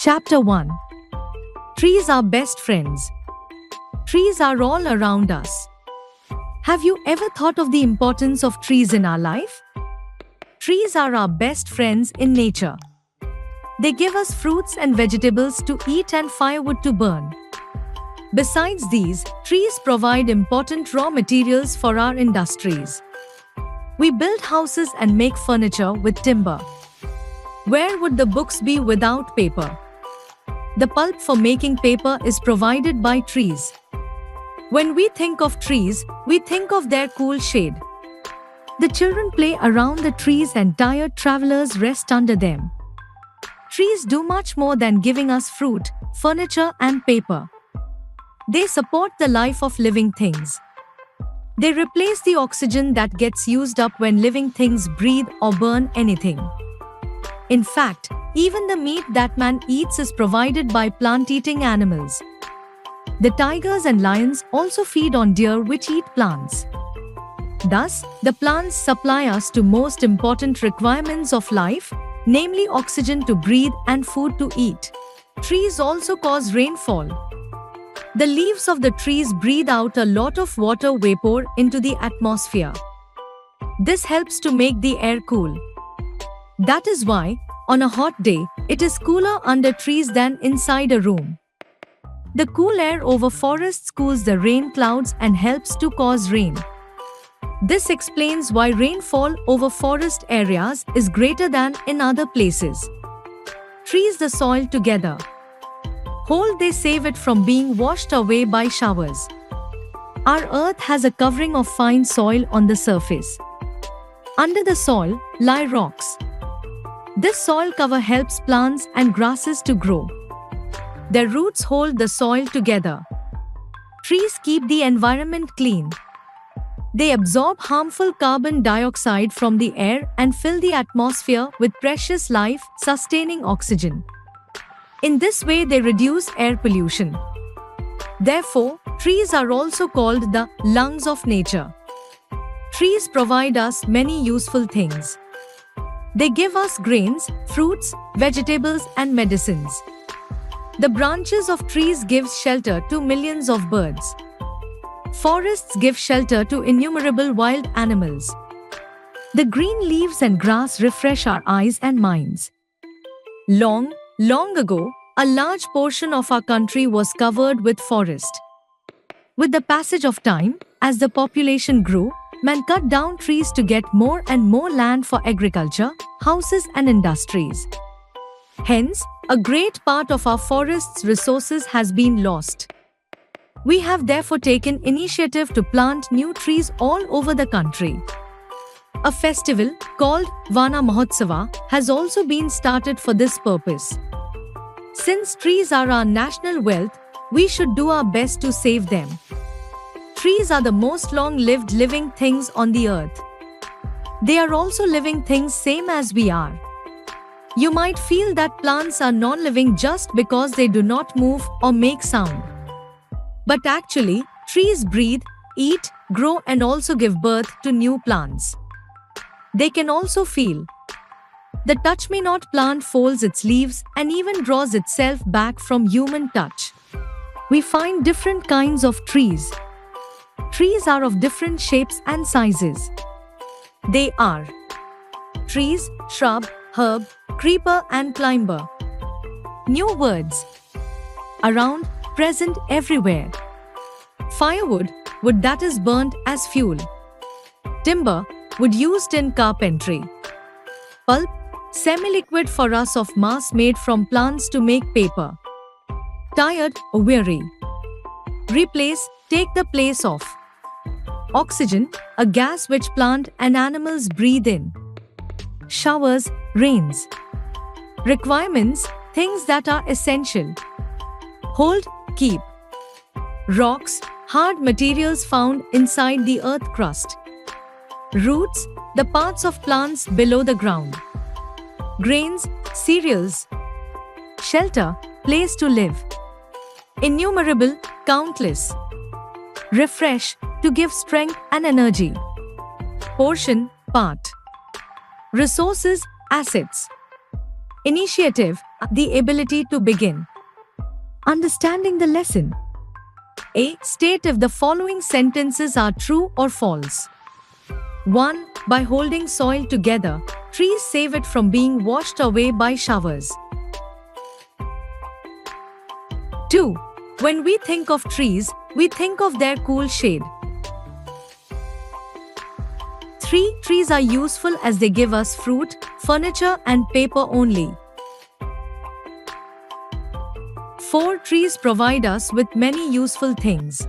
Chapter 1. Trees are best friends. Trees are all around us. Have you ever thought of the importance of trees in our life? Trees are our best friends in nature. They give us fruits and vegetables to eat and firewood to burn. Besides these, trees provide important raw materials for our industries. We build houses and make furniture with timber. Where would the books be without paper? The pulp for making paper is provided by trees. When we think of trees, we think of their cool shade. The children play around the trees and tired travelers rest under them. Trees do much more than giving us fruit, furniture, and paper. They support the life of living things. They replace the oxygen that gets used up when living things breathe or burn anything. In fact, even the meat that man eats is provided by plant-eating animals. The tigers and lions also feed on deer which eat plants. Thus, the plants supply us to most important requirements of life, namely oxygen to breathe and food to eat. Trees also cause rainfall. The leaves of the trees breathe out a lot of water vapor into the atmosphere. This helps to make the air cool. That is why, on a hot day, it is cooler under trees than inside a room. The cool air over forests cools the rain clouds and helps to cause rain. This explains why rainfall over forest areas is greater than in other places. Trees the soil together. Hold they save it from being washed away by showers. Our earth has a covering of fine soil on the surface. Under the soil lie rocks. This soil cover helps plants and grasses to grow. Their roots hold the soil together. Trees keep the environment clean. They absorb harmful carbon dioxide from the air and fill the atmosphere with precious life-sustaining oxygen. In this way, they reduce air pollution. Therefore, trees are also called the lungs of nature. Trees provide us many useful things. They give us grains, fruits, vegetables, and medicines. The branches of trees give shelter to millions of birds. Forests give shelter to innumerable wild animals. The green leaves and grass refresh our eyes and minds. Long ago, a large portion of our country was covered with forest. With the passage of time, as the population grew, man cut down trees to get more and more land for agriculture, houses, and industries. Hence, a great part of our forest's resources has been lost. We have therefore taken initiative to plant new trees all over the country. A festival called Vana Mahotsava has also been started for this purpose. Since trees are our national wealth, we should do our best to save them. Trees are the most long-lived living things on the earth. They are also living things same as we are. You might feel that plants are non-living just because they do not move or make sound. But actually, trees breathe, eat, grow, and also give birth to new plants. They can also feel. The touch-me-not plant folds its leaves and even draws itself back from human touch. We find different kinds of trees. Trees are of different shapes and sizes. They are trees, shrub, herb, creeper, and climber. New words. Around, present, everywhere. Firewood, wood that is burnt as fuel. Timber, wood used in carpentry. Pulp, semi-liquid for us of mass made from plants to make paper. Tired, weary. Replace, take the place of. Oxygen, a gas which plant and animals breathe in. Showers, rains. Requirements, things that are essential. Hold, keep. Rocks, hard materials found inside the earth crust. Roots, the parts of plants below the ground. Grains, cereals. Shelter, place to live. Innumerable, countless. Refresh, to give strength and energy. Portion, part. Resources, assets. Initiative, The ability to begin. Understanding the lesson. A. State if the following sentences are true or false. 1. By holding soil together, trees save it from being washed away by showers. 2. When we think of trees, we think of their cool shade. 3. Trees are useful as they give us fruit, furniture, and paper only. 4. Trees provide us with many useful things.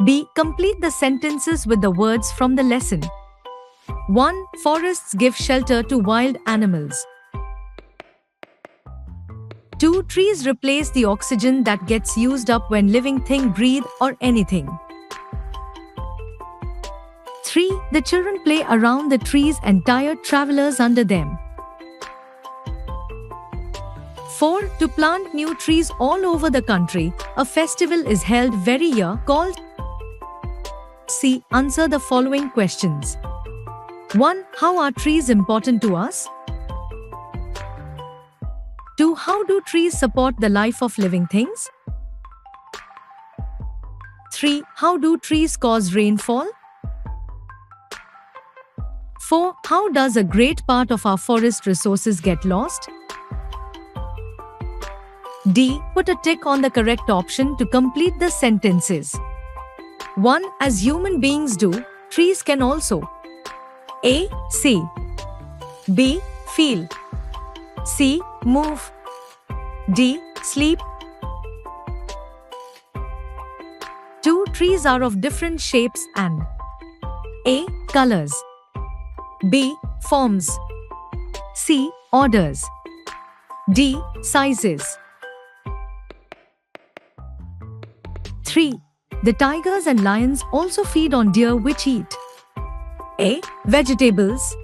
B. Complete the sentences with the words from the lesson. 1. Forests give shelter to wild animals. 2. Trees replace the oxygen that gets used up when living things breathe or anything. 3. The children play around the trees and tired travelers under them. 4. To plant new trees all over the country, a festival is held every year called. C. Answer the following questions. 1. How are trees important to us? 2. How do trees support the life of living things? 3. How do trees cause rainfall? 4. How does a great part of our forest resources get lost? D. Put a tick on the correct option to complete the sentences. 1. As human beings do, trees can also A. See. B. Feel. C. Move. D. Sleep. 2. Trees are of different shapes and A. Colors. B. Forms. C. Orders. D. Sizes. 3. The tigers and lions also feed on deer which eat A. Vegetables.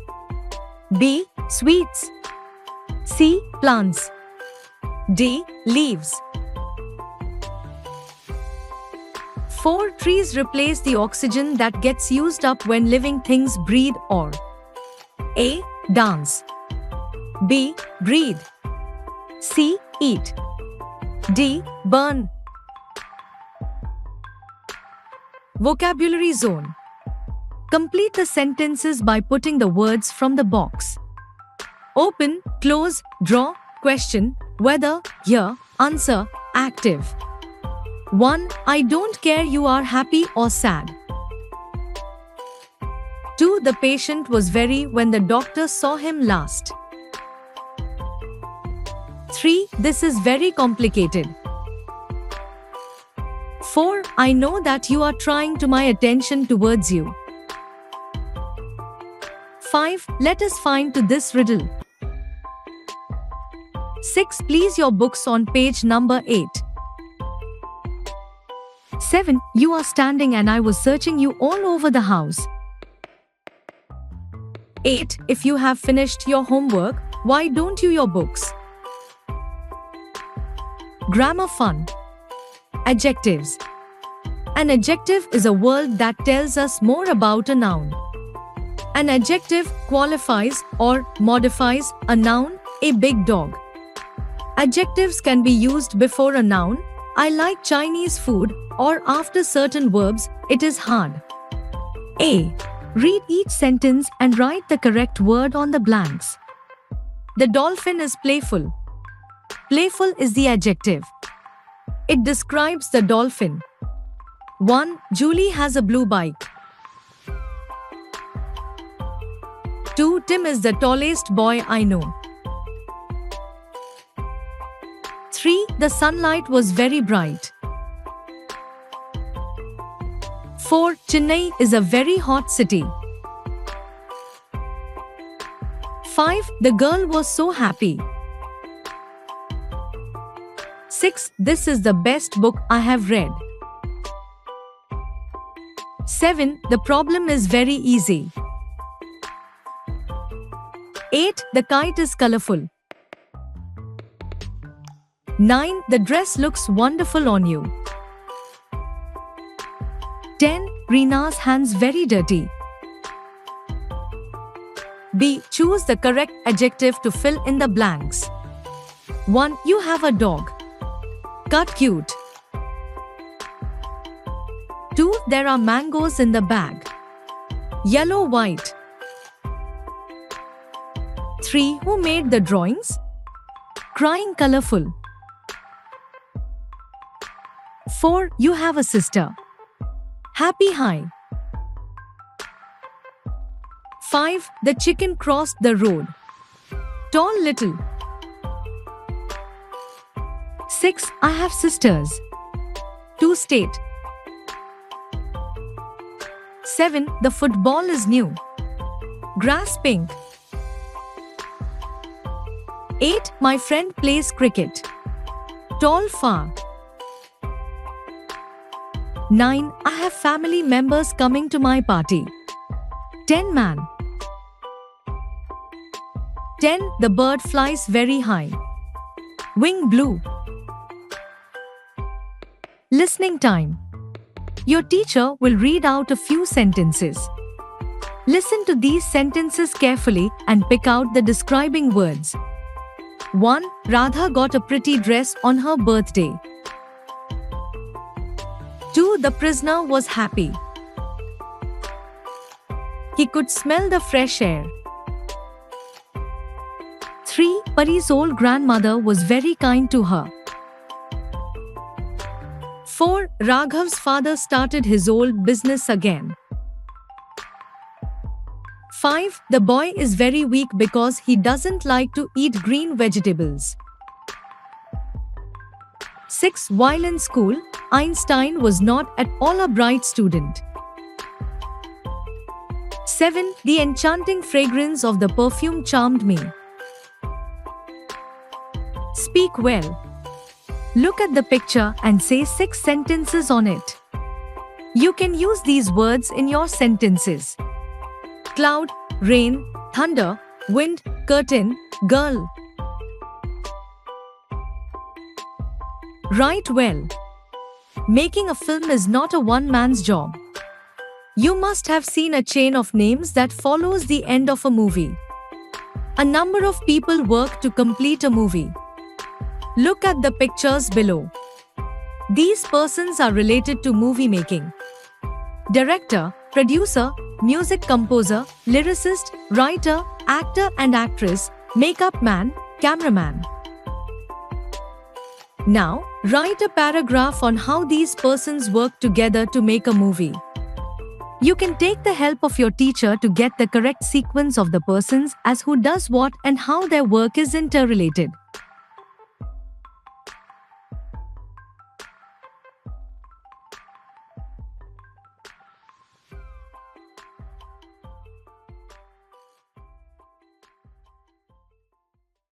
B. Sweets. C. Plants. D. Leaves. 4. Trees replace the oxygen that gets used up when living things breathe or A. Dance. B. Breathe. C. Eat. D. Burn. Vocabulary zone. Complete the sentences by putting the words from the box. Open, close, draw, question, whether, hear, answer, active. 1. I don't care you are happy or sad. 2. The patient was very when the doctor saw him last. 3. This is very complicated. 4. I know that you are trying to my attention towards you. 5. Let us find to this riddle. 6. Please your books on page number 8. 7. You are standing and I was searching you all over the house. 8. If you have finished your homework, why don't you your books? Grammar fun. Adjectives. An adjective is a word that tells us more about a noun. An adjective qualifies or modifies a noun, a big dog. Adjectives can be used before a noun, I like Chinese food, or after certain verbs, it is hard. A. Read each sentence and write the correct word on the blanks. The dolphin is playful. Playful is the adjective. It describes the dolphin. 1. Julie has a blue bike. 2. Tim is the tallest boy I know. 3. The sunlight was very bright. 4. Chennai is a very hot city. 5. The girl was so happy. 6. This is the best book I have read. 7. The problem is very easy. 8. The kite is colorful. 9. The dress looks wonderful on you. 10. Reena's hands very dirty. B. Choose the correct adjective to fill in the blanks. 1. You have a dog. Cut cute. 2. There are mangoes in the bag. Yellow white. 3. Who made the drawings? Crying colorful. 4. You have a sister. Happy high. 5. The chicken crossed the road. Tall little. 6. I have sisters. Two state. 7. The football is new. Grass pink. 8. My friend plays cricket. Tall far. 9. I have family members coming to my party. 10 man. 10. The bird flies very high. Wing blue. Listening time. Your teacher will read out a few sentences. Listen to these sentences carefully and pick out the describing words. 1. Radha got a pretty dress on her birthday. 2. The prisoner was happy. He could smell the fresh air. 3. Pari's old grandmother was very kind to her. 4. Raghav's father started his old business again. 5. The boy is very weak because he doesn't like to eat green vegetables. 6. While in school, Einstein was not at all a bright student. 7. The enchanting fragrance of the perfume charmed me. Speak well. Look at the picture and say 6 sentences on it. You can use these words in your sentences. Cloud, rain, thunder, wind, curtain, girl. Write well. Making a film is not a one-man's job. You must have seen a chain of names that follows the end of a movie. A number of people work to complete a movie. Look at the pictures below. These persons are related to movie making. Director, producer, music composer, lyricist, writer, actor and actress, makeup man, cameraman. Now, write a paragraph on how these persons work together to make a movie. You can take the help of your teacher to get the correct sequence of the persons as who does what and how their work is interrelated.